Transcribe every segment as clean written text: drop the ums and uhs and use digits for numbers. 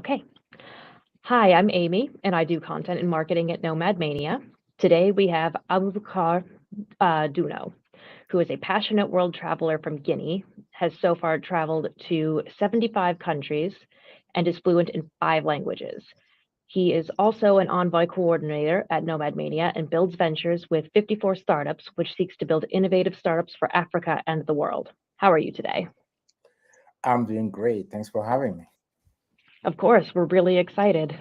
Okay. Hi, I'm Amy, and I do content and marketing at NomadMania. Today we have Aboubacar Douno, who is a passionate world traveler from Guinea, has so far traveled to 75 countries, and is fluent in 5 languages. He is also an envoy coordinator at NomadMania and builds ventures with 54 startups, which seeks to build innovative startups for Africa and the world. How are you today? I'm doing great. Thanks for having me. Of course, we're really excited.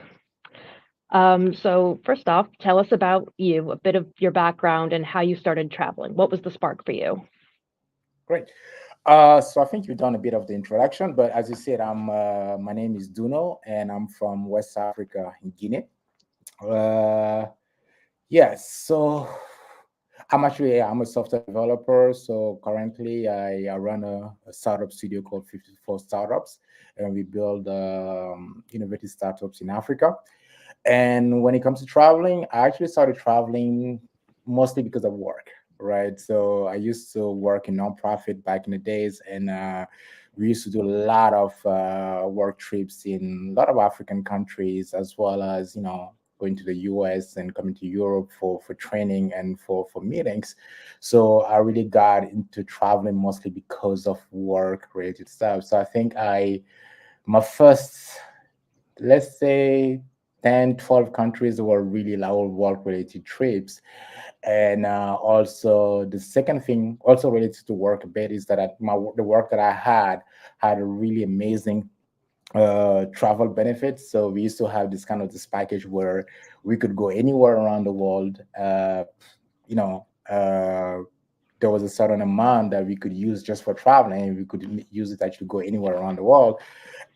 So first off, tell us about you, a bit of your background and how you started traveling. What was the spark for you? Great. So I think you've done a bit of the introduction, but as you said, my name is Duno, and I'm from West Africa in Guinea. Uh, yes. So I'm a software developer. So currently, I run a startup studio called 54 Startups, and we build innovative startups in Africa. And when it comes to traveling, I actually started traveling mostly because of work, right? So I used to work in nonprofit back in the days, and we used to do a lot of work trips in a lot of African countries, as well as going to the US and coming to Europe for training and for meetings. So I really got into traveling mostly because of work related stuff. So I think I my first, let's say, 10, 12 countries were really like all work related trips. And also the second thing also related to work a bit is that the work that I had a really amazing travel benefits. So we used to have this package where we could go anywhere around the world. You know, there was a certain amount that we could use just for traveling, and we could use it to actually go anywhere around the world.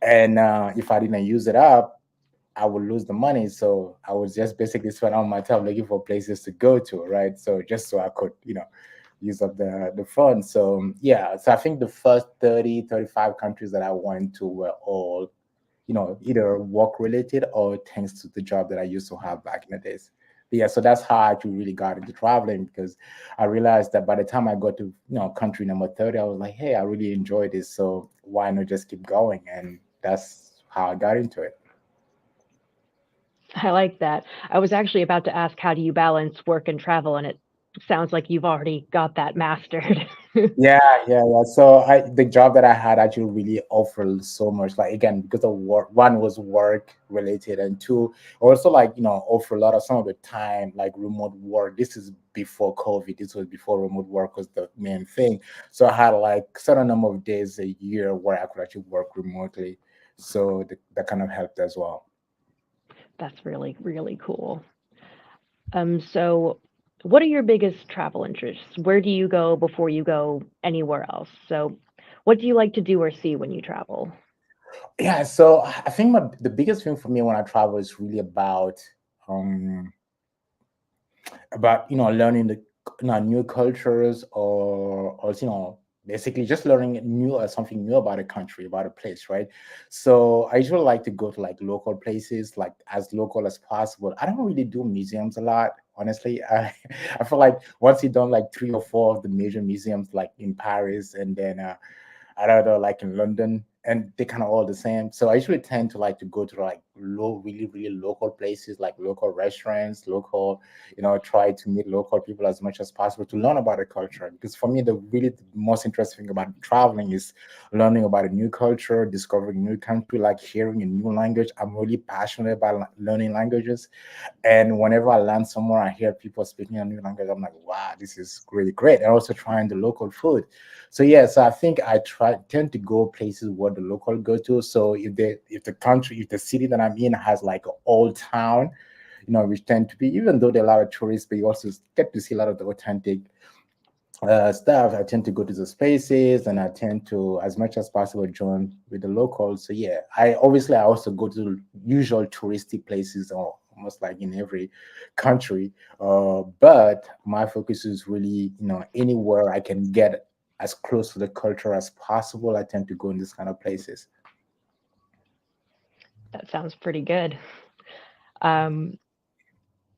And if I didn't use it up, I would lose the money. So I was just basically spend all my time looking for places to go to, right? So just so I could, use up the funds. So yeah, so I think the first 30, 35 countries that I went to were all, either work related or thanks to the job that I used to have back in the days. But yeah, so that's how I actually really got into traveling, because I realized that by the time I got to, country number 30, I was like, hey, I really enjoy this. So why not just keep going? And that's how I got into it. I like that. I was actually about to ask, how do you balance work and travel? And it sounds like you've already got that mastered. Yeah, yeah, yeah. So the job that I had actually really offered so much. Like again, because of work, one was work related, and two, also like offer a lot of some of the time like remote work. This is before COVID. This was before remote work was the main thing. So I had like certain number of days a year where I could actually work remotely. So that kind of helped as well. That's really, really cool. So what are your biggest travel interests? Where do you go before you go anywhere else? So what do you like to do or see when you travel? Yeah. So I think the biggest thing for me when I travel is really um about learning the new cultures, or basically just learning something new about a country, about a place, right? So I usually like to go to like local places, like as local as possible. I don't really do museums a lot, honestly. I feel like once you've done like 3 or 4 of the major museums like in Paris, and then I don't know, like in London, and they kind of all the same. So I usually tend to like to go to like really, really local places, like local restaurants, local, try to meet local people as much as possible to learn about the culture. Because for me, the most interesting thing about traveling is learning about a new culture, discovering a new country, like hearing a new language. I'm really passionate about learning languages, and whenever I land somewhere, I hear people speaking a new language. I'm like, wow, this is really great. And also trying the local food. So yeah, so I think I tend to go places where the local go to. So if the city that I'm in has like an old town, which tend to be, even though there are a lot of tourists, but you also get to see a lot of the authentic stuff. I tend to go to the spaces, and I tend to, as much as possible, join with the locals. So yeah, I also go to usual touristy places, or almost like in every country. But my focus is really, anywhere I can get as close to the culture as possible. I tend to go in these kind of places. That sounds pretty good. Um,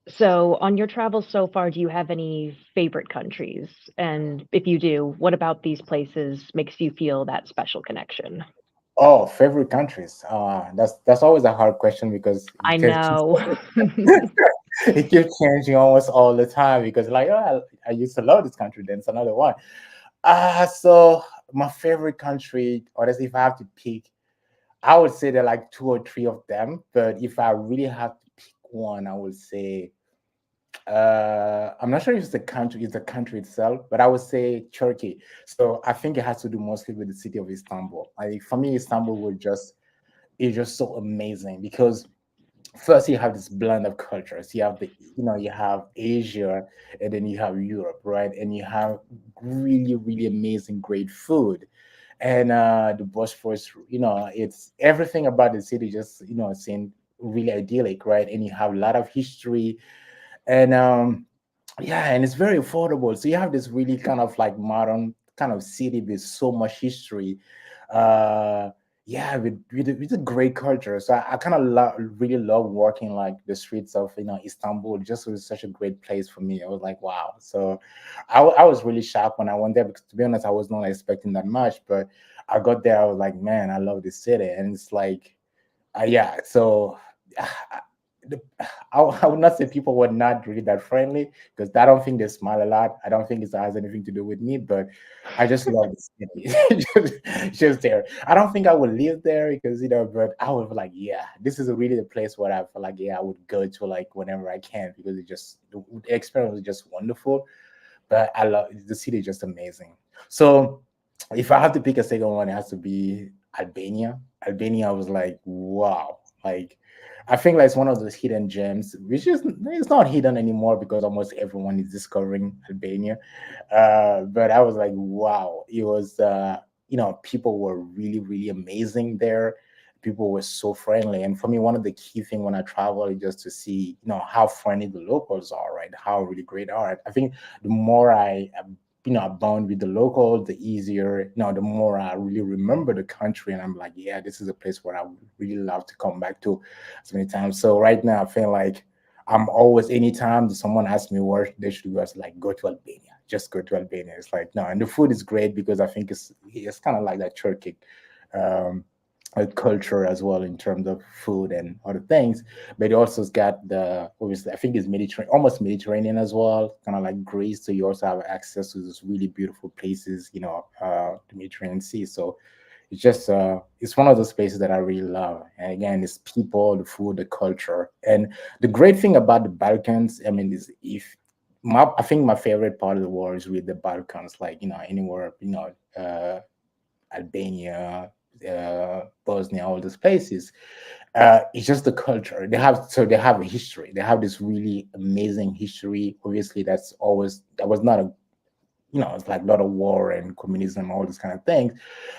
so on your travels so far, do you have any favorite countries? And if you do, what about these places makes you feel that special connection? Oh, favorite countries. That's always a hard question because I know. it keeps changing almost all the time. Because like, oh, I used to love this country, then it's another one. So my favorite country, honestly, if I have to pick, I would say there are like two or three of them. But if I really have to pick one, I would say I'm not sure if it's the country itself, but I would say Turkey. So I think it has to do mostly with the city of Istanbul. Like for me, Istanbul would just is just so amazing because first you have this blend of cultures. You have you have Asia, and then you have Europe, right? And you have really really amazing great food, and the Bosphorus. It's everything about the city just seemed really idyllic, right? And you have a lot of history, and yeah, and it's very affordable. So you have this really kind of like modern kind of city with so much history. uh yeah, with a great culture. So I kind of really love walking like the streets of Istanbul. Just was such a great place for me. I was like, wow. So I was really shocked when I went there, because to be honest, I was not expecting that much. But I got there, I was like, man, I love this city. And it's like yeah, so the, I would not say people were not really that friendly, because I don't think they smile a lot. I don't think it has anything to do with me, but I just love the city. just there. I don't think I would live there because but I would be like, yeah, this is really the place where I feel like, yeah, I would go to like whenever I can, because the experience was just wonderful. But I love the city, is just amazing. So if I have to pick a second one, it has to be Albania. Albania was like, wow. Like I think like it's one of those hidden gems, which is it's not hidden anymore because almost everyone is discovering Albania. But I was like, wow, it was people were really, really amazing there. People were so friendly. And for me, one of the key thing when I travel is just to see, how friendly the locals are, right? How really great are. I think the more I bond with the local, the easier, the more I really remember the country. And I'm like, yeah, this is a place where I would really love to come back to so many times. So right now, I feel like I'm always, anytime someone asks me where they should go, it's like, go to Albania. Just go to Albania. It's like, no, and the food is great because I think it's kind of like that Turkic um, culture as well in terms of food and other things. But it also has got the obviously I think it's Mediterranean, almost Mediterranean as well, kind of like Greece. So you also have access to those really beautiful places, the Mediterranean Sea. So it's one of those places that I really love. And again, it's people, the food, the culture, and the great thing about the Balkans. I mean, is if I think my favorite part of the world is really the Balkans. Like anywhere, Albania, Bosnia, all these places. It's just the culture. They have a history. They have this really amazing history. Obviously, that was not a it's like a lot of war and communism, all these kind of things.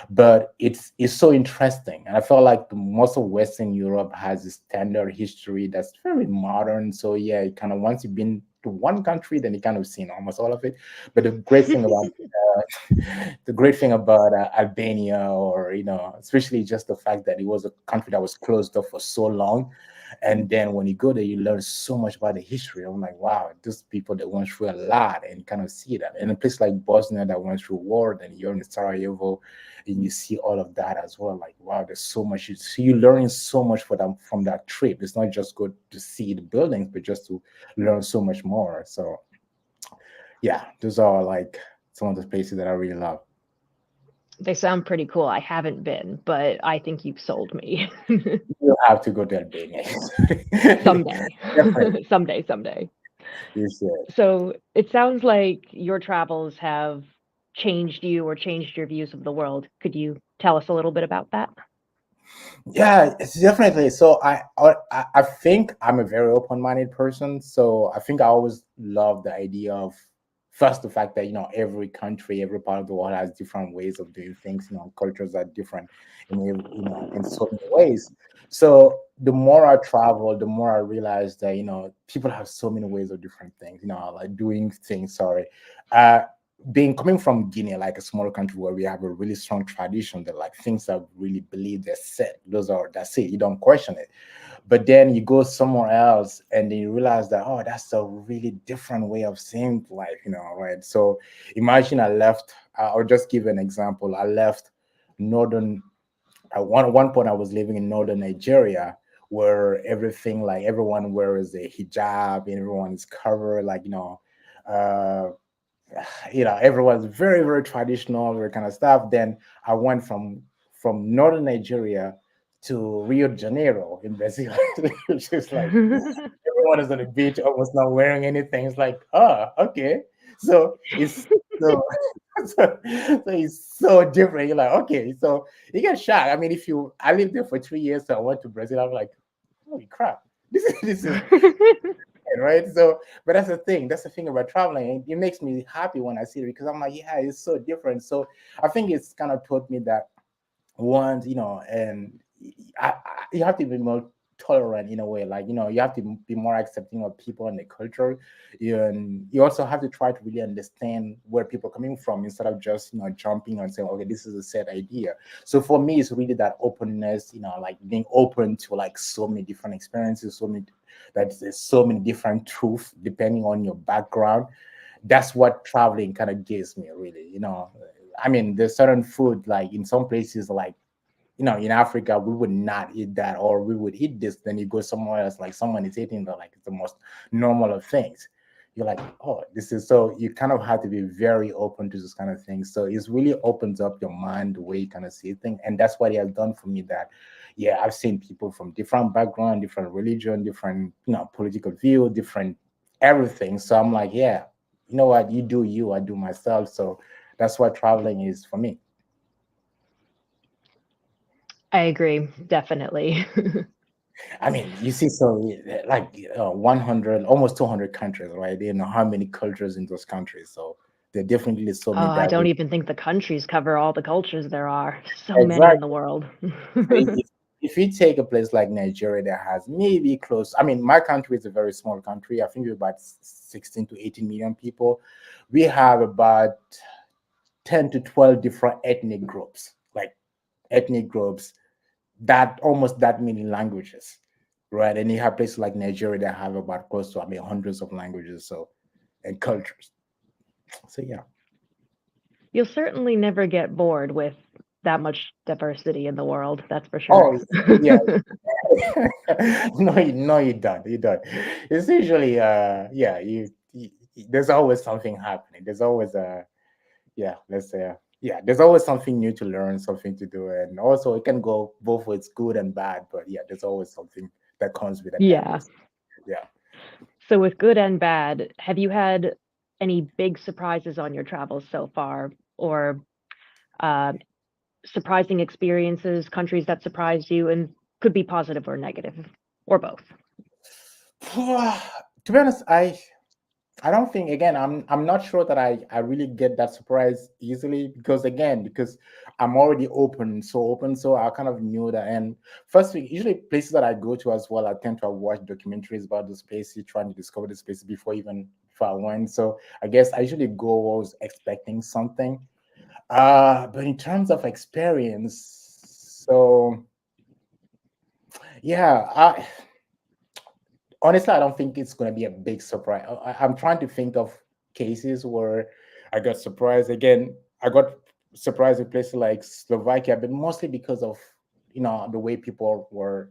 But it's so interesting, and I felt like most of Western Europe has a standard history that's very modern. So yeah, it kind of once you've been to one country, then you kind of seen almost all of it. But the great thing about Albania, or especially just the fact that it was a country that was closed off for so long, and then when you go there, you learn so much about the history. I'm like, wow, these people that went through a lot, and you kind of see that. And a place like Bosnia that went through war, and you're in Sarajevo, and you see all of that as well. Like, wow, there's so much. You learning so much from that trip. It's not just good to see the buildings, but just to learn so much more. So yeah, those are like some of the places that I really love. They sound pretty cool. I haven't been, but I think you've sold me. You have to go to Albania. Someday. Definitely, Someday. you should. So it sounds like your travels have changed you or changed your views of the world. Could you tell us a little bit about that? Yeah, it's definitely. So I think I'm a very open-minded person. So I think I always love the idea of first the fact that every country, every part of the world has different ways of doing things. Cultures are different in so many ways. So the more I travel, the more I realize that people have so many ways of different things. Like doing things. Sorry. Uh, being coming from Guinea, like a small country where we have a really strong tradition that like things that really believe they're set. That's it. You don't question it. But then you go somewhere else and then you realize that, oh, that's a really different way of seeing life, right? So imagine I left, I'll just give an example. I left northern at one point I was living in northern Nigeria, where everything, like everyone wears a hijab and everyone is covered, like uh, everyone's very very traditional, very kind of stuff. Then I went from northern Nigeria to Rio de Janeiro in Brazil, which is like everyone is on the beach, almost not wearing anything. It's like, oh, okay. So it's so so, so it's so different. You're like, okay, so you get shocked. I mean, I lived there for 3 years, so I went to Brazil. I'm like, holy crap, this is right. So, but that's the thing. That's the thing about traveling. It makes me happy when I see it because I'm like, yeah, it's so different. So I think it's kind of taught me that once, and you have to be more tolerant in a way, like you have to be more accepting of people and the culture. And you also have to try to really understand where people are coming from instead of just jumping and saying, okay, this is a set idea. So for me, it's really that openness, like being open to like so many different experiences, there's so many different truths depending on your background. That's what traveling kind of gives me, really. I mean, there's certain food, like in some places, like in Africa, we would not eat that, or we would eat this. Then you go somewhere else, like someone is eating the like it's the most normal of things. You're like, oh, this is so. You kind of have to be very open to this kind of thing. So it really opens up your mind the way you kind of see things, and that's what it has done for me. That, yeah, I've seen people from different background, different religion, different political view, different everything. So I'm like, yeah, you know what, you do you, I do myself. So that's what traveling is for me. I agree, definitely. I mean, you see, so like 100, almost 200 countries, right? You know how many cultures in those countries. So there definitely is so Oh, many I don't diverse. even think the countries cover all the cultures there are. So many in the Exactly. world. If you take a place like Nigeria that has maybe close, I mean, my country is a very small country. I think we're about 16 to 18 million people. We have about 10 to 12 different ethnic groups, like ethnic groups, that almost that many languages, right? And you have places like Nigeria that have about close to, I mean, hundreds of languages, so, and cultures. So yeah. You'll certainly never get bored with that much diversity in the world, that's for sure. Oh yeah. No, no, you don't. You don't. It's usually yeah. There's always something happening. There's always yeah. Let's say yeah. There's always something new to learn, something to do, and also it can go both ways, good and bad. But yeah, there's always something that comes with a Yeah. diversity. Yeah. So with good and bad, have you had any big surprises on your travels so far, or um, surprising experiences, countries that surprised you, and could be positive or negative, or both? To be honest, I don't think, again, I'm not sure that I really get that surprise easily, because again, because I'm already open, so I kind of knew that. And first thing, usually places that I go to as well, I tend to watch documentaries about the spaces, trying to discover the spaces before I went. So I guess I usually go always expecting something. But in terms of experience, so yeah, honestly, I don't think it's going to be a big surprise. I'm trying to think of cases where I got surprised. Again, I got surprised with places like Slovakia, but mostly because of the way people were.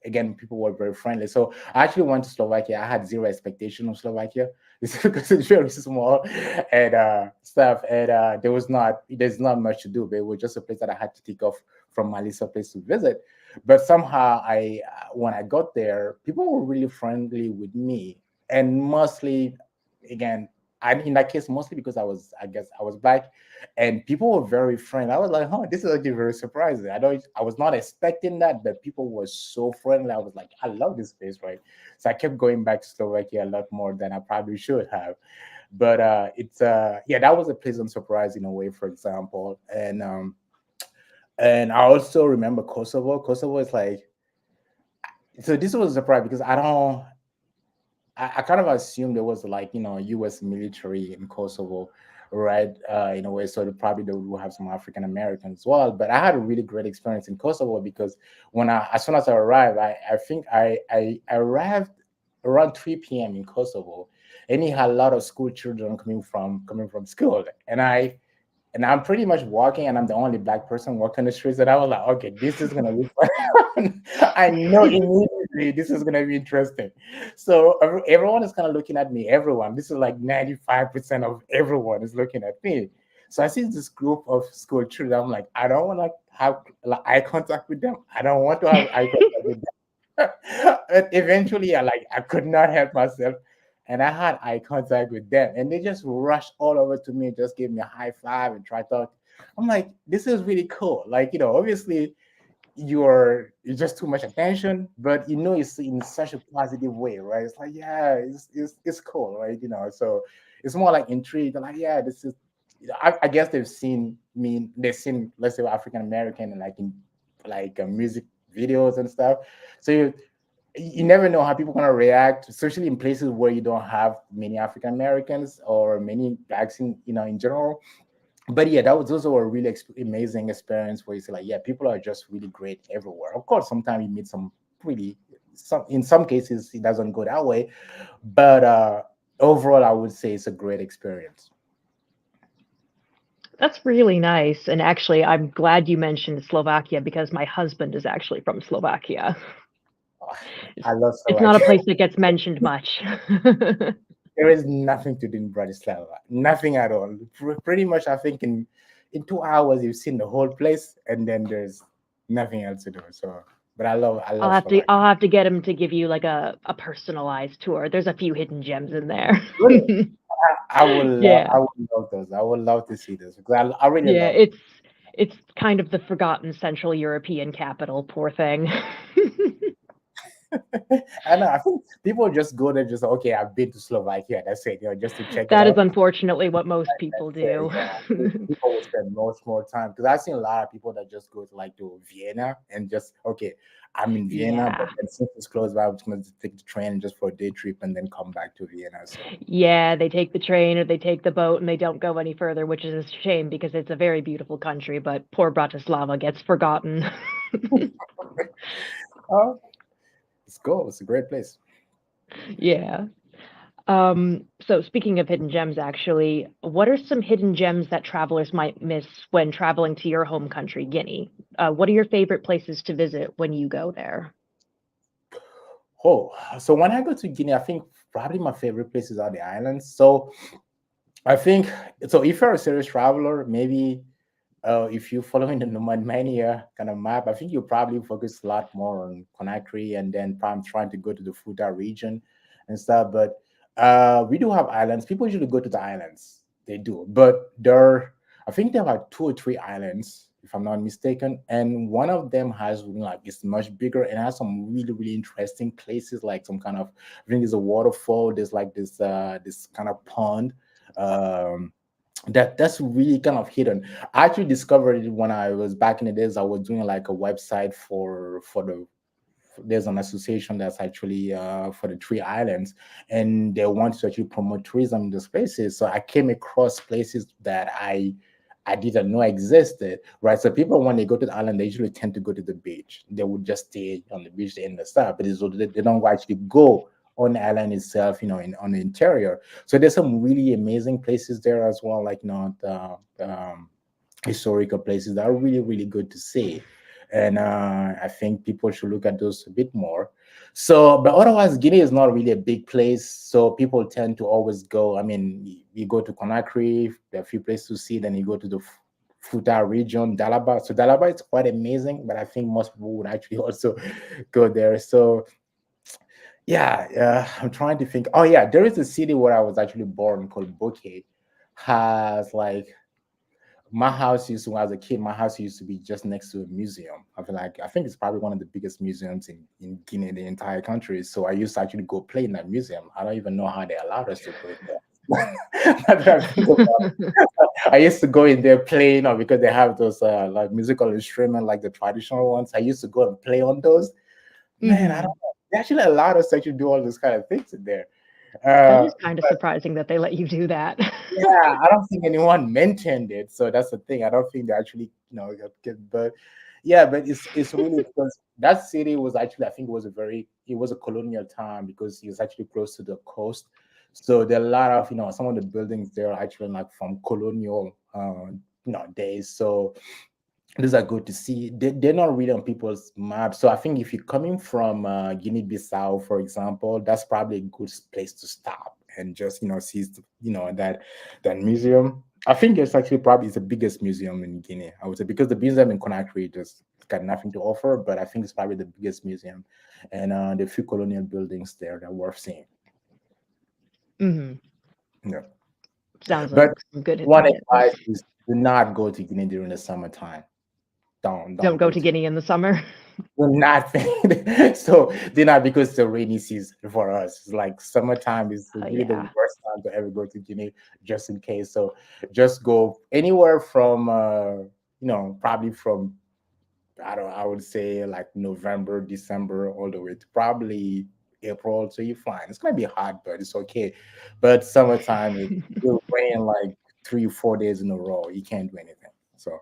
Again, people were very friendly. So I actually went to Slovakia. I had zero expectation of Slovakia. It's because it's very small and stuff, and there's not much to do. But it was just a place that I had to take off from my list of places to visit. But somehow when I got there, people were really friendly with me, and mostly, again, in that case, mostly because I guess I was black, and people were very friendly. I was like, "Oh, this is actually very surprising." I was not expecting that, but people were so friendly. I was like, "I love this place," right? So I kept going back to Slovakia a lot more than I probably should have. But yeah, that was a pleasant surprise in a way, for example, and I also remember Kosovo. Kosovo is like, so this was a surprise because I kind of assumed there was like U.S. military in Kosovo, right? In a way, so they would have some African Americans as well. But I had a really great experience in Kosovo because as soon as I arrived, I think I arrived around 3 p.m. in Kosovo, and he had a lot of school children coming from school, and and I'm pretty much walking, and I'm the only black person walking the streets. And I was like, okay, this is gonna be fun. I know immediately this is gonna be interesting. So everyone is kind of looking at me. Everyone, this is like 95% of everyone is looking at me. So I see this group of school children. I'm like, I don't want to have like eye contact with them. I don't want to have eye contact with them. But eventually, I could not help myself, and I had eye contact with them, and they just rushed all over to me, just gave me a high five and tried to. I'm like, this is really cool. Like, obviously you're just too much attention, but it's in such a positive way, right? It's like, yeah, it's cool, right? So it's more like intrigued. They're like, yeah, this is. I guess they've seen me. They've seen, let's say, African American, and like in like music videos and stuff. So you never know how people gonna react, especially in places where you don't have many African Americans or many blacks in general. But yeah, those were a really amazing experience where you say like, yeah, people are just really great everywhere. Of course, sometimes you meet really in some cases it doesn't go that way, but overall, I would say it's a great experience. That's really nice. And actually, I'm glad you mentioned Slovakia because my husband is actually from Slovakia. Oh, It's, I love it's not a Slovakia. place that gets mentioned much. There is nothing to do in Bratislava, nothing at all. Pretty much, I think in 2 hours you've seen the whole place, and then there's nothing else to do. So, but I love Slovakia. I'll have to get him to give you like a personalized tour. There's a few hidden gems in there. Really, I Yeah. would love those. I would love to see this because I really Yeah, love it. it's kind of the forgotten Central European capital, poor thing. I know. I think people just go there just okay. I've been to Slovakia. That's it. Just to check it That is out. unfortunately what most people That's it. do. Yeah, I think people will spend much more time because I've seen a lot of people that just go to like to Vienna and just okay. I'm in Vienna, but Yeah. then since it's close by, I'm just going to take the train just for a day trip and then come back to Vienna. So Yeah, they take the train or they take the boat and they don't go any further, which is a shame because it's a very beautiful country, but poor Bratislava gets forgotten. oh, it's cool. It's a great place. Yeah. So speaking of hidden gems, actually, what are some hidden gems that travelers might miss when traveling to your home country, Guinea? What are your favorite places to visit when you go there? Oh, so when I go to Guinea, I think probably my favorite places are the islands. So I think so. If you're a serious traveler, maybe if you're following the NomadMania kind of map, I think you probably focus a lot more on Conakry and then probably trying to go to the Futa region and stuff. But we do have islands. People usually go to the islands. They do, but I think there are two or three islands, if I'm not mistaken, and one of them has like it's much bigger and has some really really interesting places, like some kind of I think there's a waterfall. There's like this kind of pond. Um, that's really kind of hidden. I actually discovered it when I was back in the days. I was doing like a website for the there's an association that's actually for the three islands, and they want to actually promote tourism in those places. So I came across places that I didn't know existed, right? So people when they go to the island, they usually tend to go to the beach. They would just stay on the beach and the stuff, but they don't actually go on the island itself, on the interior. So there's some really amazing places there as well, like historical places that are really really good to see, and I think people should look at those a bit more. So, but otherwise, Guinea is not really a big place, so people tend to always go. I mean, you go to Conakry, there are a few places to see. Then you go to the Futa region, Dalaba. So Dalaba is quite amazing, but I think most people would actually also go there. So yeah, I'm trying to think. Oh yeah, there is a city where I was actually born called Bouquet. Has like my house used to when I was a kid, my house used to be just next to a museum. I think it's probably one of the biggest museums in Guinea, the entire country. So I used to actually go play in that museum. I don't even know how they allowed us to go in there. Now that I think about it, I used to go in there play, because they have those like musical instruments, like the traditional ones. I used to go and play on those. Man, I don't Hmm. know. They actually allowed us to actually do all those kind of things in there. That Uh, is kind of surprising that they let you do that. yeah, I don't think anyone mentioned it, so that's the thing. I don't think they actually, but yeah, but it's really because that city was actually, I think, it was a colonial time because it was actually close to the coast. So there are a lot of, some of the buildings there are actually like from colonial days. So these are good to see. They're not really on people's maps. So I think if you're coming from Guinea-Bissau, for example, that's probably a good place to stop and just see that museum. I think it's actually probably the biggest museum in Guinea. I would say because the museum in Conakry just got nothing to offer, but I think it's probably the biggest museum, and the few colonial buildings there that are worth seeing. Hmm. Yeah, Sounds like but some good one hidden gems. advice is do not go to Guinea during the summertime. Don't Don't go go to to Guinea in the summer. will not so they're not because it's a rainy season for us. It's like summertime is Oh really the yeah. worst time to ever go to Guinea, just in case. So just go anywhere from probably from I would say like November, December, all the way to probably April. So you're fine. It's gonna be hot, but it's okay. But summertime it will rain like 3 or 4 days in a row. You can't do anything. So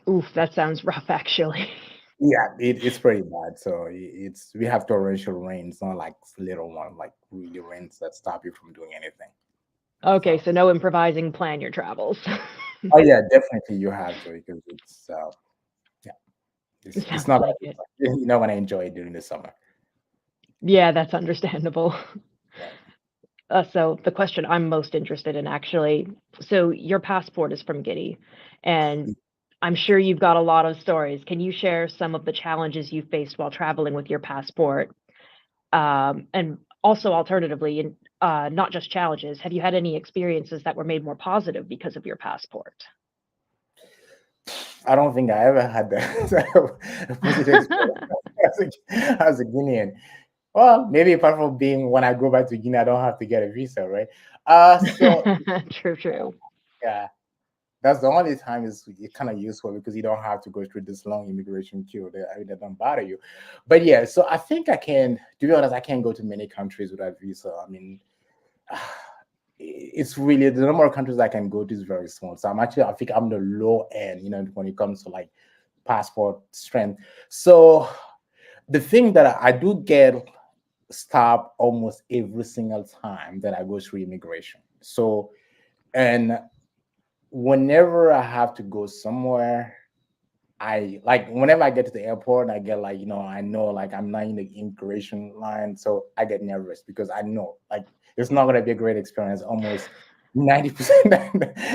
Oof, that sounds rough, actually. yeah, it's pretty bad. So it's we have torrential rain. It's not like little one, like really rains that stop you from doing anything. Okay, So so no improvising, plan your travels. oh yeah, definitely you have to because it's yeah, it's Sounds not like it. you're not gonna enjoy it during the summer. Yeah, that's understandable. Yeah. So the question I'm most interested in, actually, so your passport is from Guinea, and I'm sure you've got a lot of stories. Can you share some of the challenges you faced while traveling with your passport? And also, alternatively, not just challenges, have you had any experiences that were made more positive because of your passport? I don't think I ever had that a positive experience as a Guinean. Well, maybe apart from being when I go back to Guinea, I don't have to get a visa, right? So True, true. yeah, that's the only time it's kind of useful because you don't have to go through this long immigration queue. That don't bother you. But yeah, so I think I can. To be honest, I can't go to many countries without visa. I mean, it's really the number of countries I can go to is very small. So I think I'm the low end, when it comes to like passport strength. So the thing that I do get stopped almost every single time that I go through immigration. So and whenever I have to go somewhere, I like whenever I get to the airport, I get like, I know like I'm not in the immigration line. So I get nervous because I know like it's not gonna be a great experience almost 90%,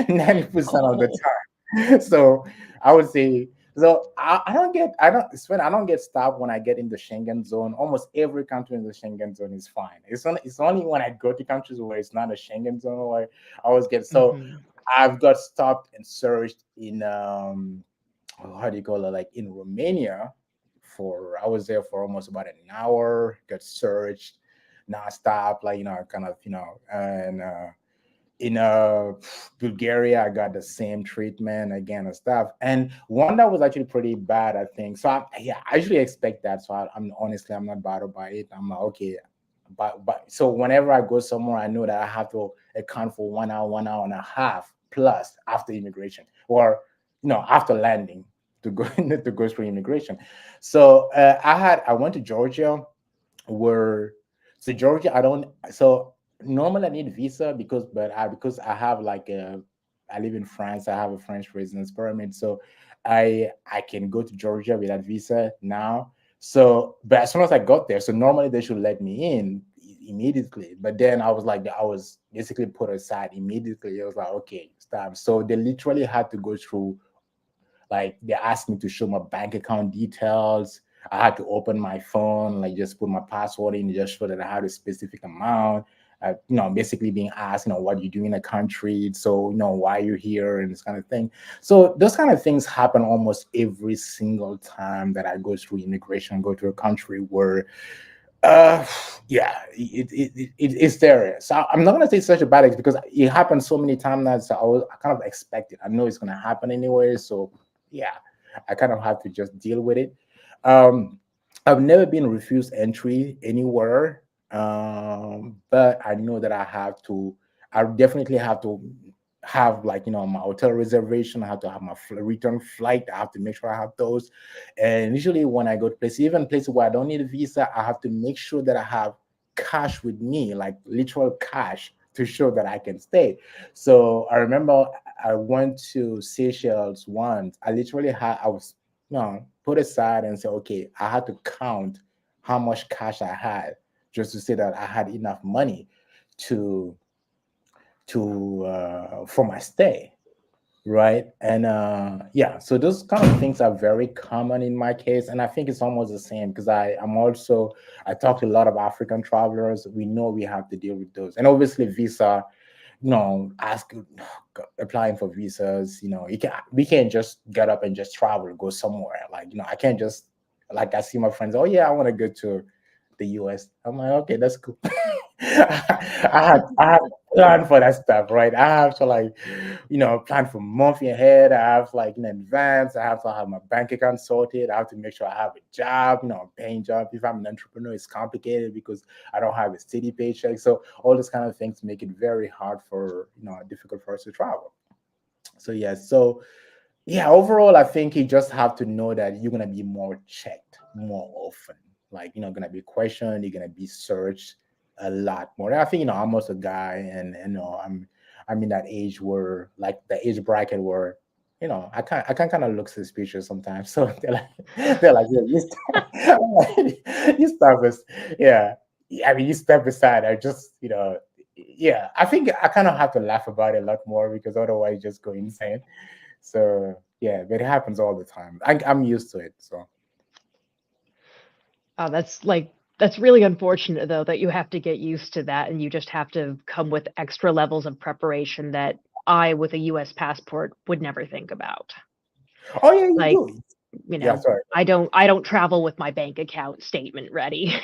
90% of the Oh. time. So I would say so I don't get stopped when I get in the Schengen zone. Almost every country in the Schengen zone is fine. It's only when I go to countries where it's not a Schengen zone where I always get so Mhm. I've got stopped and searched in how do you call it, like in Romania for I was there for almost about an hour, got searched nonstop, like kind of and in Bulgaria I got the same treatment again and stuff, and one that was actually pretty bad, I think. So yeah, I usually expect that, so I'm honestly I'm not bothered by it. I'm like, okay, but so whenever I go somewhere, I know that I have to account for 1 hour, 1 hour and a half plus after immigration, or after landing to go to go through immigration. So I went to Georgia, where so Georgia I don't so normally I need visa because I have like a I live in France. I have a French residence permit, so I can go to Georgia without visa now. So, but as soon as I got there, so normally they should let me in immediately. But then I was basically put aside immediately. I was like, okay, stop. So they literally had to go through, like they asked me to show my bank account details. I had to open my phone, like just put my password in, just show that I had a specific amount. Basically being asked, what you do in a country, so why you're here and this kind of thing. So those kind of things happen almost every single time that I go through immigration, go to a country where uh, yeah, it's there. So I'm not gonna say it's such a bad experience because it happened so many times that I kind of expect it. I know it's gonna happen anyway. So yeah, I kind of have to just deal with it. Um, I've never been refused entry anywhere, but I know that I have to. I definitely have to have like my hotel reservation. I have to have my return flight. I have to make sure I have those. And usually when I go to places, even places where I don't need a visa, I have to make sure that I have cash with me, like literal cash to show that I can stay. So I remember I went to Seychelles once. I literally had I was put aside and say, okay, I had to count how much cash I had just to say that I had enough money to for my stay, right? And yeah, so those kind of things are very common in my case, and I think it's almost the same because I talk to a lot of African travelers. We know we have to deal with those, and obviously visa, ask applying for visas. We can't just get up and just travel, go somewhere. Like, I can't just, like, I see my friends, oh yeah, I want to go to the US. I'm like, okay, that's cool. I have planned for that stuff, right? I have to, like, plan for month ahead. I have, like, in advance. I have to have my bank account sorted. I have to make sure I have a job, a paying job. If I'm an entrepreneur, it's complicated because I don't have a steady paycheck. So all these kind of things make it very hard for, difficult for us to travel. So yeah, overall, I think you just have to know that you're gonna be more checked more often. Like, gonna be questioned, you're gonna be searched a lot more. I think, I'm also a guy, and I'm in that age where, like, the age bracket where, I can kind of look suspicious sometimes. So they're like, yeah, you step yeah. I mean, you step aside. I just, yeah. I think I kind of have to laugh about it a lot more because otherwise, you just go insane. So yeah, but it happens all the time. I'm used to it. So Oh, that's really unfortunate though that you have to get used to that and you just have to come with extra levels of preparation that I, with a US passport, would never think about. oh yeah, you Like, do. Yeah, sorry. I don't travel with my bank account statement ready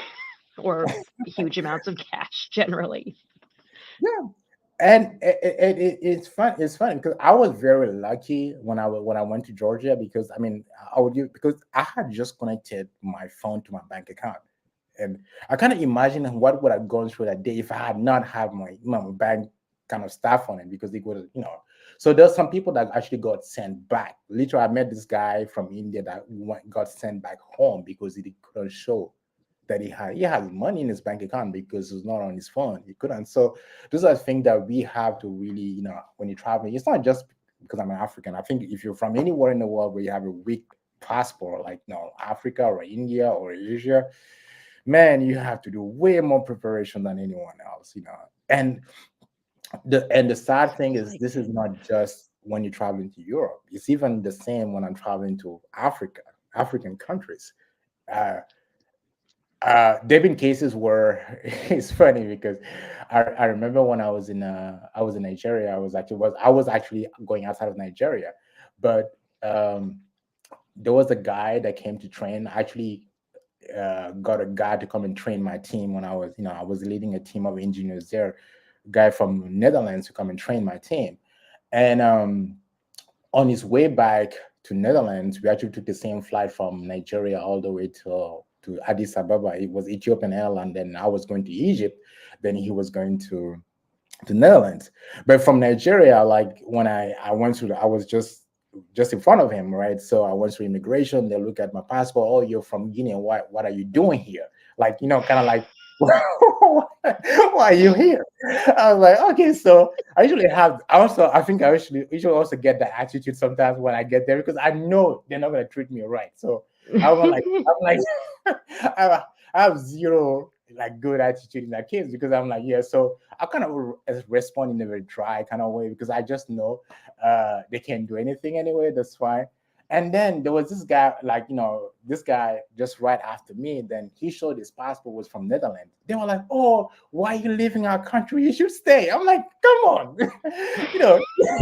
or huge amounts of cash generally. Yeah, and it's fun. It's fun because I was very lucky when I went to Georgia because, I mean, I would use because I had just connected my phone to my bank account, and I kind of imagine what would have gone through that day if I had not had my bank kind of stuff on it, because it would, So there's some people that actually got sent back. Literally, I met this guy from India that got sent back home because he couldn't show that he has money in his bank account because it's not on his phone. He couldn't. So those are things that we have to really, when you're traveling, it's not just because I'm an African. I think if you're from anywhere in the world where you have a weak passport, like, Africa or India or Asia, man, you have to do way more preparation than anyone else. And the sad thing is, Like, this is not just when you're traveling to Europe. It's even the same when I'm traveling to African countries. Uh, there've been cases where it's funny because I remember when I was in Nigeria. I was actually going outside of Nigeria, but there was a guy that came to train. Actually, got a guy to come and train my team when I was leading a team of engineers there. Guy from Netherlands to come and train my team, and on his way back to Netherlands, we actually took the same flight from Nigeria all the way to Addis Ababa. It was Ethiopian Airlines. Then I was going to Egypt. Then he was going to Netherlands. But from Nigeria, like, when I went through, I was just in front of him, right? So I went through immigration. They look at my passport. Oh, you're from Guinea. What are you doing here? Like, kind of like, why are you here? I was like, okay. So I think I usually also get that attitude sometimes when I get there because I know they're not gonna treat me right. So I'm like I have zero, like, good attitude in that case because I'm like, yeah. So I kind of respond in a very dry kind of way because I just know they can't do anything anyway. That's fine. And then there was this guy, like, this guy just right after me. Then he showed his passport was from Netherlands. They were like, "Oh, why are you leaving our country? You should stay." I'm like, "Come on," you know. I'm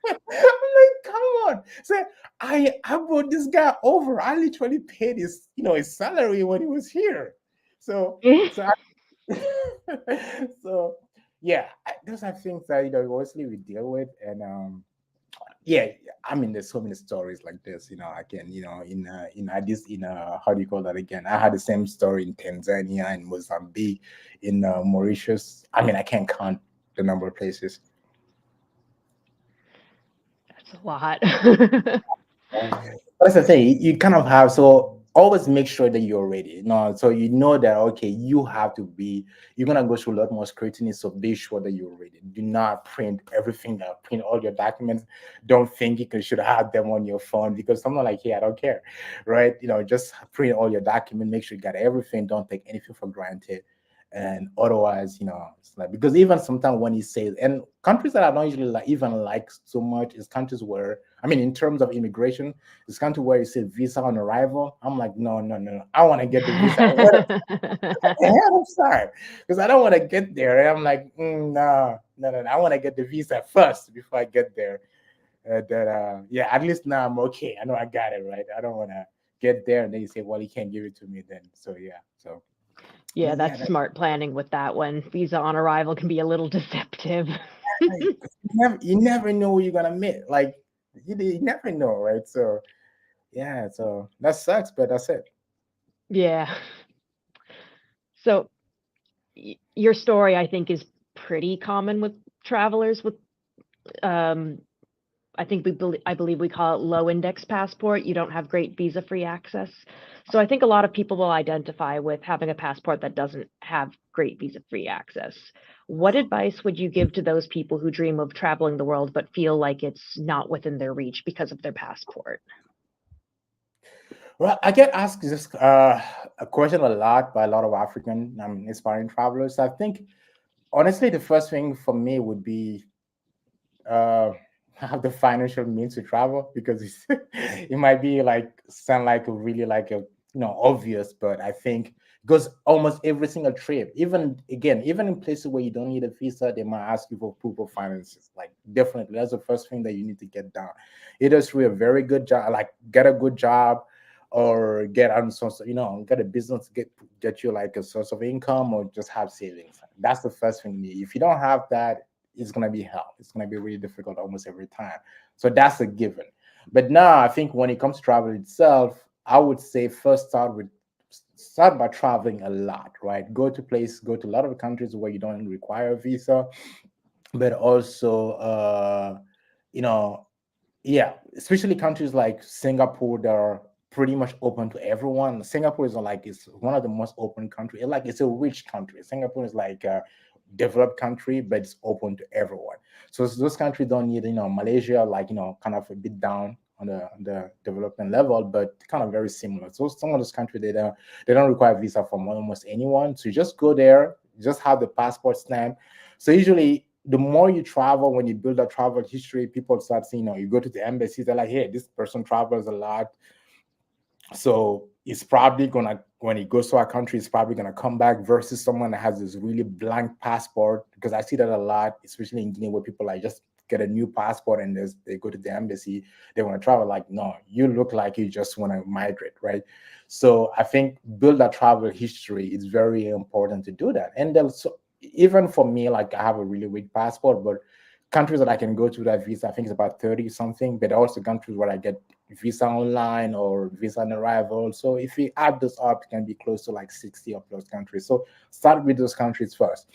like, "Come on." So I brought this guy over. I literally paid his salary when he was here. So so so yeah, those are things that, obviously we deal with. And yeah, I mean, there's so many stories like this. I can, how do you call that again? I had the same story in Tanzania, in Mozambique, in Mauritius. I mean, I can't count the number of places. that's a lot. That's the thing. You kind of have, so always make sure that you're ready. So you know that okay, you're gonna go through a lot more scrutiny. So be sure that you're ready. Do not print everything out, print all your documents. Don't think you should have them on your phone because someone like, hey, I don't care, right? Just print all your documents. Make sure you got everything. Don't take anything for granted. And otherwise, it's like because even sometimes when he says, and countries that I don't usually even like so much is countries where, I mean, in terms of immigration, it's country where you say visa on arrival. I'm like, no, no, no, no. I want to get the visa ahead of time because I don't want to get there. And I'm like, no, no, no, no. I want to get the visa first before I get there. Yeah, at least now I'm okay. I know I got it right. I don't want to get there and then you say, well, you can't give it to me then. So yeah, so. Yeah, Yeah, that's smart planning with that one. Visa on arrival can be a little deceptive. right. 'Cause you never know who you're gonna meet. Like you never know, right? So yeah, so that sucks, but that's it. Yeah. So your story, I think, is pretty common with travelers with um I believe we call it low index passport. You don't have great visa free access. So I think a lot of people will identify with having a passport that doesn't have great visa free access. What advice would you give to those people who dream of traveling the world but feel like it's not within their reach because of their passport? Well, I get asked this a question a lot by a lot of African aspiring travelers. I think honestly, the first thing for me would be uh, have the financial means to travel because it might be like sound like a really like a obvious, but I think because almost every single trip, even in places where you don't need a visa, they might ask you for proof of finances. Like definitely, that's the first thing that you need to get down. Either through a very good job, like get a good job, or get on some, get a business to get you like a source of income, or just have savings. That's the first thing you need. If you don't have that, it's gonna be hell. It's gonna be really difficult almost every time. So that's a given. But now I think when it comes to travel itself, I would say first start by traveling a lot, right? Go to a lot of countries where you don't require a visa, but also you know, yeah, especially countries like Singapore that are pretty much open to everyone. Singapore is like it's one of the most open countries. Like it's a rich country. Singapore is like a developed country, but it's open to everyone. So those countries don't need, Malaysia, like kind of a bit down on the development level, but kind of very similar. So some of those countries they don't require visa from almost anyone. So you just go there, you just have the passport stamp. So usually the more you travel, when you build a travel history, people start seeing, you go to the embassies, they're like, hey, this person travels a lot. So it's probably gonna, when he goes to our country, it's probably gonna come back versus someone that has this really blank passport. Because I see that a lot, especially in Guinea, where people like just get a new passport and they go to the embassy, they want to travel. Like, no, you look like you just want to migrate, right? So I think build a travel history is very important to do that. And then so even for me, like I have a really weak passport, but countries that I can go to that visa, I think it's about 30 something, but also countries where I get visa online or visa on arrival. So if you add those up, it can be close to like 60 or plus countries. So start with those countries first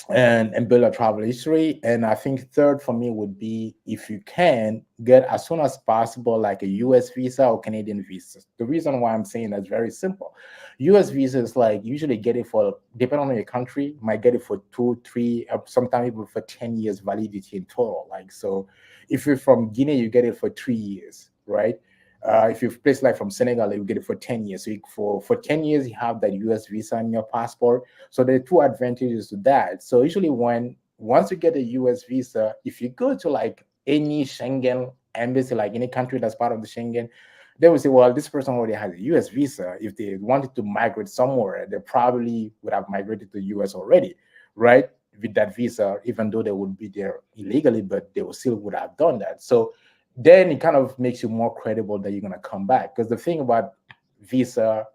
and build a travel history. And I think third for me would be, if you can, get as soon as possible like a US visa or Canadian visa. The reason why I'm saying that's very simple. US visa is like usually get it for, depending on your country, you might get it for 2, 3, sometimes even for 10 years validity in total. Like, so if you're from Guinea, you get it for 3 years, right? If you've placed like from Senegal, you get it for 10 years. So for 10 years, you have that US visa in your passport. So there are two advantages to that. So usually once you get a US visa, if you go to like any Schengen embassy, like any country that's part of the Schengen, they will say, well, this person already has a US visa. If they wanted to migrate somewhere, they probably would have migrated to US already, right? With that visa, even though they would be there illegally, but they will still would have done that. So then it kind of makes you more credible that you're going to come back. Because the thing about visa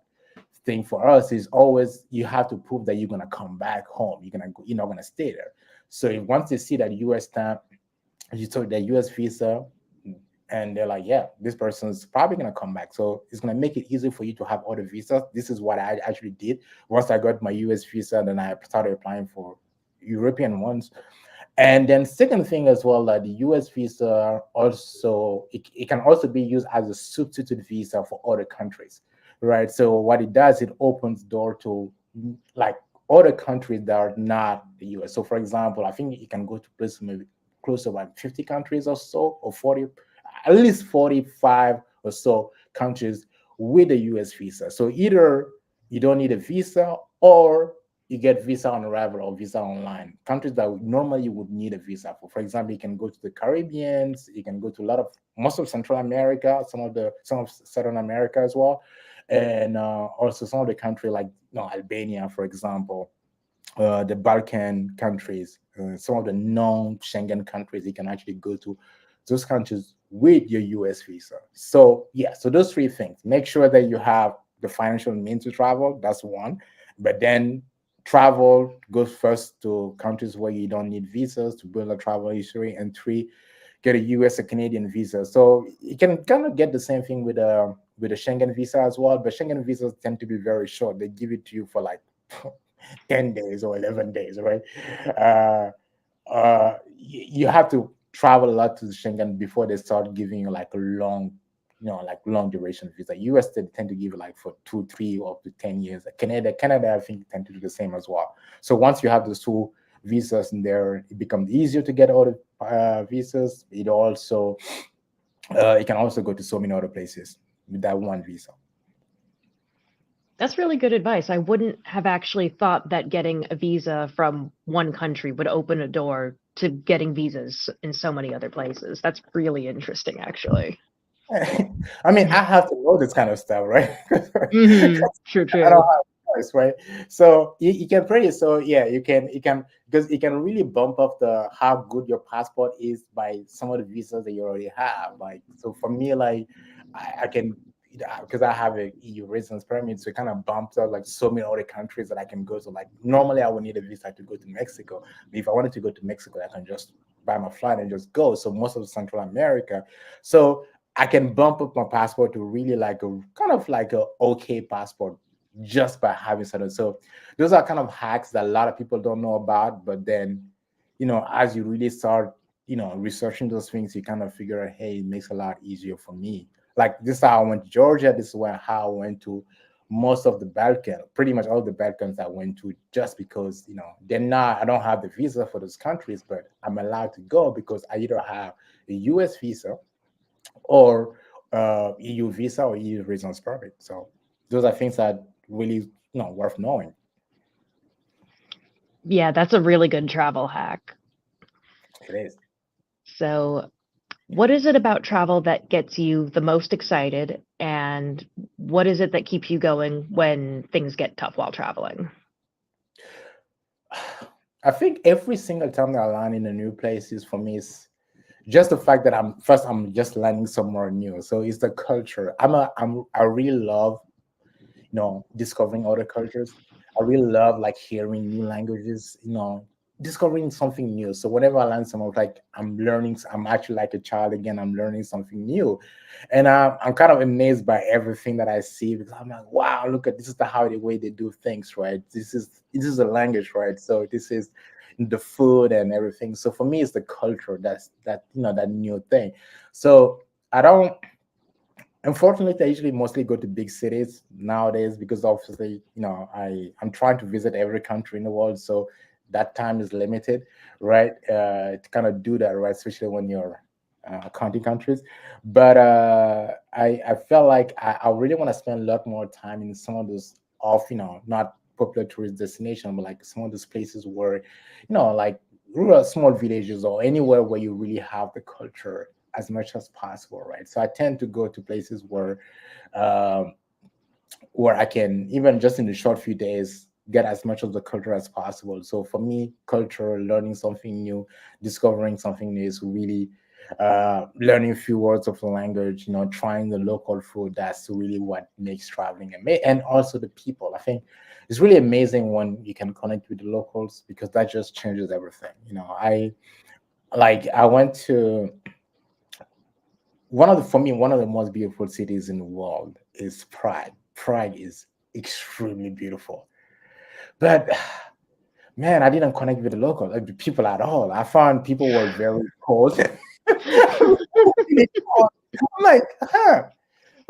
thing for us is always you have to prove that you're going to come back home. You're not going to stay there. So if once they see that US stamp, you took the US visa, and they're like, yeah, this person's probably going to come back. So it's going to make it easy for you to have other visas. This is what I actually did. Once I got my US visa, then I started applying for European ones. And then second thing as well, that the US visa also, it can also be used as a substitute visa for other countries. right? So what it does, it opens door to like other countries that are not the US. So for example, I think you can go to places maybe close to about 50 countries or so, or 40, at least 45 or so countries with a US visa. So either you don't need a visa, or you get visa on arrival or visa online. Countries that normally you would need a visa for. For example, you can go to the Caribbeans, you can go to a lot of most of Central America, some of Southern America as well, and also some of the country like Albania, for example, the Balkan countries, some of the non-Schengen countries. You can actually go to those countries with your US visa. So yeah, so those three things. Make sure that you have the financial means to travel. That's one. But then travel goes first to countries where you don't need visas to build a travel history, and three, get a US or Canadian visa. So you can kind of get the same thing with a Schengen visa as well. But Schengen visas tend to be very short. They give it to you for like 10 days or 11 days, right? Uh, you have to travel a lot to Schengen before they start giving you like a long, like long duration visa. US they tend to give you like for 2, 3, or up to 10 years. Canada, I think tend to do the same as well. So once you have those two visas in there, it becomes easier to get all the visas. It can also go to so many other places with that one visa. That's really good advice. I wouldn't have actually thought that getting a visa from one country would open a door to getting visas in so many other places. That's really interesting, actually. I mean, I have to know this kind of stuff, right? True, I don't true. have a choice, right? So you can pray. So yeah, you can because it can really bump up the how good your passport is by some of the visas that you already have. Like so for me, like I can because I have a EU residence permit, so it kind of bumps up like so many other countries that I can go to. Like normally I would need a visa to go to Mexico. But if I wanted to go to Mexico, I can just buy my flight and just go. So most of Central America. So I can bump up my passport to really like a kind of like a okay passport just by having certain. So those are kind of hacks that a lot of people don't know about. But then, as you really start, researching those things, you kind of figure out, hey, it makes a lot easier for me. Like this is how I went to Georgia. This is how I went to most of the Balkan, pretty much all the Balkans I went to, just because they're not. I don't have the visa for those countries, but I'm allowed to go because I either have a U.S. visa or EU visa or EU residence permit. So those are things that really worth knowing. Yeah, that's a really good travel hack. It is. So, what is it about travel that gets you the most excited, and what is it that keeps you going when things get tough while traveling? I think every single time that I land in a new place is for me is just the fact that I'm just learning somewhere new. So it's the culture. I really love discovering other cultures. I really love like hearing new languages, discovering something new. So whenever I learn something, like I'm actually like a child again. I'm learning something new, and I'm kind of amazed by everything that I see because I'm like, wow, look at this is the way they do things, right? This is a language, right? So this is the food and everything. So for me, it's the culture that new thing. So I don't. Unfortunately, I usually mostly go to big cities nowadays because obviously, I'm trying to visit every country in the world, so that time is limited, right? To kind of do that, right? Especially when you're counting countries. But I felt like I really want to spend a lot more time in some of those off, not popular tourist destination, but like some of those places where, like rural small villages or anywhere where you really have the culture as much as possible, right? So I tend to go to places um, where I can even just in the short few days get as much of the culture as possible. So for me, culture, learning something new, discovering something new is really learning a few words of the language, trying the local food. That's really what makes traveling amazing. And also the people. I think it's really amazing when you can connect with the locals because that just changes everything. I went to one of the most beautiful cities in the world is Prague. Prague is extremely beautiful, but man, I didn't connect with the local like the people at all. I found people were very cold. Really cold. I'm like, huh?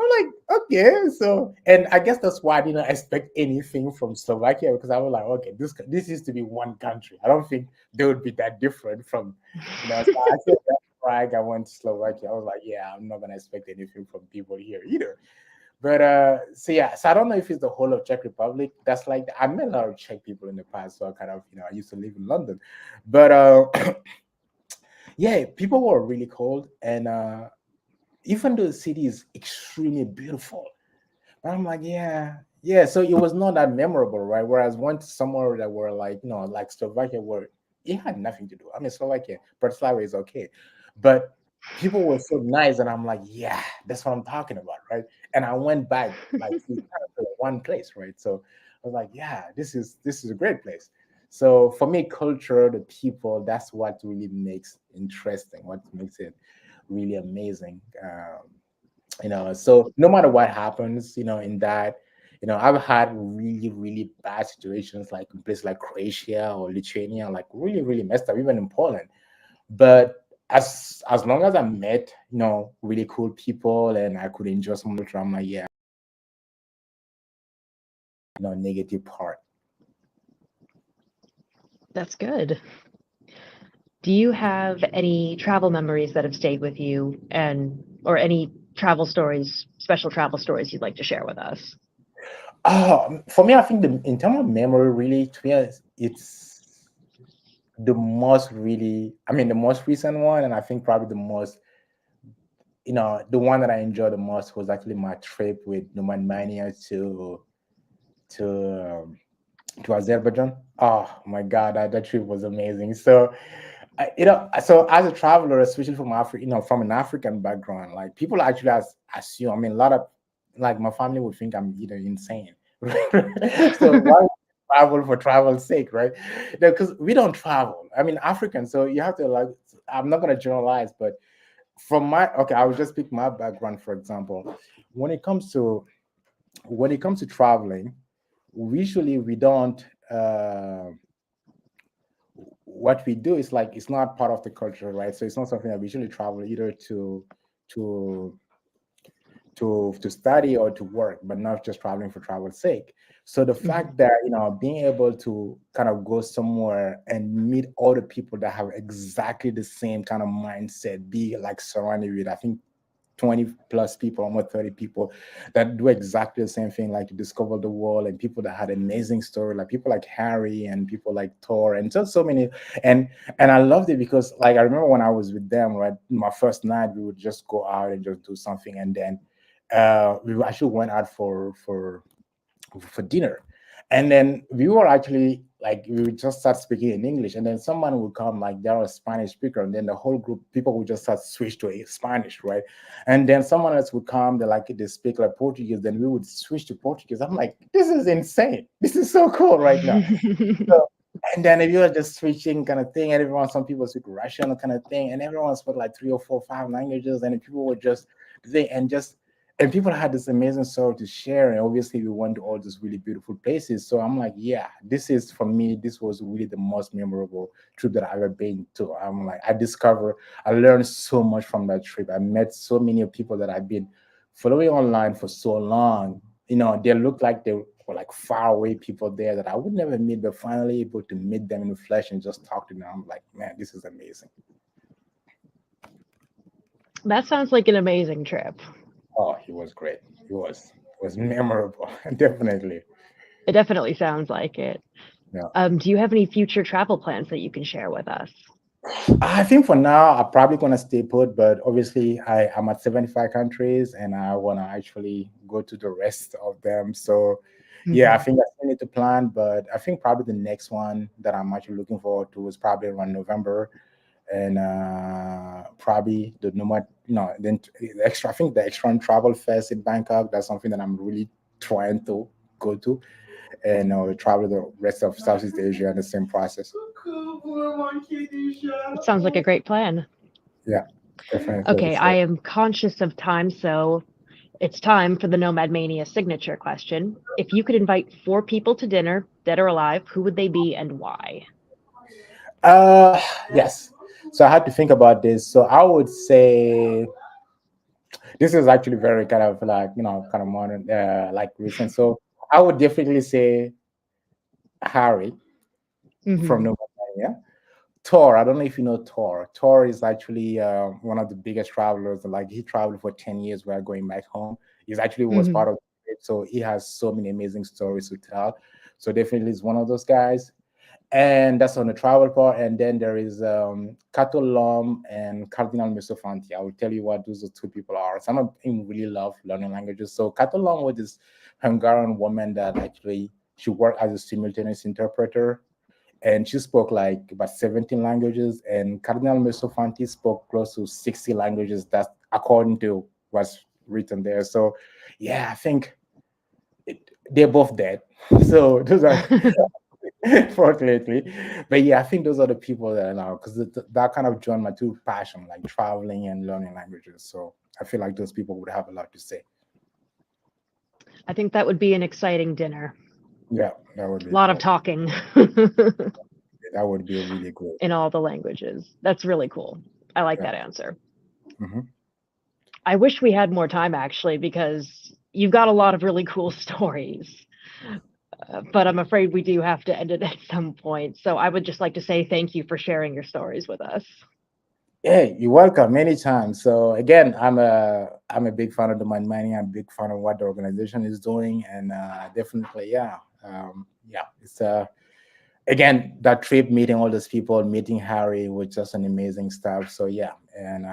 like, okay, so, and I guess that's why I didn't expect anything from Slovakia, because I was like, okay, this used to be one country. I don't think they would be that different from, So I said that Prague, I went to Slovakia. I was like, yeah, I'm not gonna expect anything from people here either. But so yeah, so I don't know if it's the whole of Czech Republic. That's like I met a lot of Czech people in the past, so I kind of I used to live in London, but yeah, people were really cold, and even though the city is extremely beautiful, but I'm like, yeah, yeah. So it was not that memorable, right? Whereas went to somewhere that were like like Slovakia, where it had nothing to do. I mean, Slovakia, Bratislava is okay, but people were so nice, and I'm like, yeah, that's what I'm talking about, right? And I went back like to one place, right? So I was like, yeah, this is a great place. So for me, culture, the people, that's what really makes interesting, what makes it really amazing. So no matter what happens, in that, I've had really, really bad situations like in places like Croatia or Lithuania, like really, really messed up, even in Poland. But as long as I met, really cool people and I could enjoy some drama, yeah, negative part. That's good. Do you have any travel memories that have stayed with you or any travel stories, special travel stories you'd like to share with us? For me, I think in terms of memory, really, to be honest, it's the most recent one, and I think probably the most, the one that I enjoyed the most was actually my trip with NomadMania to to Azerbaijan. Oh my God, that trip was amazing. So, so as a traveler, especially from Africa, from an African background, like people actually assume. I mean, a lot of like my family would think I'm either insane. So why would you travel for travel's sake, right? Because we don't travel. I mean, Africans. So you have to like. I'm not gonna generalize, but I will just pick my background for example. When it comes to traveling, usually we don't what we do is like it's not part of the culture, right? So it's not something that we usually travel either to to study or to work, but not just traveling for travel's sake. So the Mhm. fact that being able to kind of go somewhere and meet other people that have exactly the same kind of mindset, be like surrounded with, I think, 20 plus people, almost 30 people that do exactly the same thing, like to discover the world, and people that had amazing story, like people like Harry and people like Thor, and just so many. And I loved it because, like, I remember when I was with them, right, my first night, we would just go out and just do something, and then we actually went out for dinner. And then we were actually like we would just start speaking in English, and then someone would come like they're a Spanish speaker, and then the whole group people would just start switch to Spanish, right? And then someone else would come, they speak like Portuguese, then we would switch to Portuguese. I'm like, this is insane. This is so cool right now. So, and then if you were just switching kind of thing, and everyone, some people speak Russian kind of thing, and everyone spoke like three or four, five languages, and people were just they and just and people had this amazing story to share. And obviously, we went to all these really beautiful places. So I'm like, yeah, this is for me. This was really the most memorable trip that I've ever been to. I'm like, I learned so much from that trip. I met so many people that I've been following online for so long. They looked like they were like far away people there that I would never meet, but finally able to meet them in the flesh and just talk to them. I'm like, man, this is amazing. That sounds like an amazing trip. Oh, he was great. He was memorable, definitely. It definitely sounds like it. Yeah. Do you have any future travel plans that you can share with us? I think for now I'm probably gonna stay put, but obviously I'm at 75 countries and I wanna actually go to the rest of them. So yeah, I Mhm. think I still need to plan, but I think probably the next one that I'm actually looking forward to is probably around November, and probably the nomad, then the extra. I think the extra travel fest in Bangkok. That's something that I'm really trying to go to, and travel the rest of Southeast Asia in the same process. It sounds like a great plan. Yeah, definitely. Okay, I So. am conscious of time, so it's time for the Nomad Mania signature question. If you could invite four people to dinner, dead or alive, who would they be and why? Uh, yes. So I had to think about this. So I would say This is actually very kind of like, kind of modern, like recent. So I would definitely say Harry from Hmm. NomadMania. Thor, I don't know if you know Thor. Thor is actually one of the biggest travelers. Like he traveled for 10 years while going back home. He's actually was Hmm. part of it. So he has so many amazing stories to tell. So definitely is one of those guys. And that's on the travel part. And then there is Kato Lom and Cardinal Mesofanti. I will tell you what those two people are. Some of them really love learning languages. So Kato Lom was this Hungarian woman that actually she worked as a simultaneous interpreter, and she spoke like about 17 languages, and Cardinal Mesofanti spoke close to 60 languages. That's according to what's written there. So yeah, I think they're both dead. So those are fortunately. But yeah, I think those are the people that are now, because that kind of joined my two passion, like traveling and learning languages. So I feel like those people would have a lot to say. I think that would be an exciting dinner. Yeah, that would A be lot of cool. talking That would be really great. in all the languages. That's really cool. I like Yeah. that answer. Hmm. I wish we had more time actually because you've got a lot of really cool stories. But I'm afraid we do have to end it at some point. So I would just like to say thank you for sharing your stories with us. Hey, you're welcome anytime. So again, I'm a big fan of the Man Money. I'm a big fan of what the organization is doing, and definitely, yeah, yeah. It's again that trip, meeting all those people, meeting Harry was just an amazing stuff. So yeah, and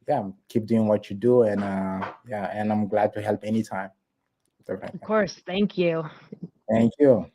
yeah, keep doing what you do, and yeah, and I'm glad to help anytime. Of Definitely. course, thank you. Thank you.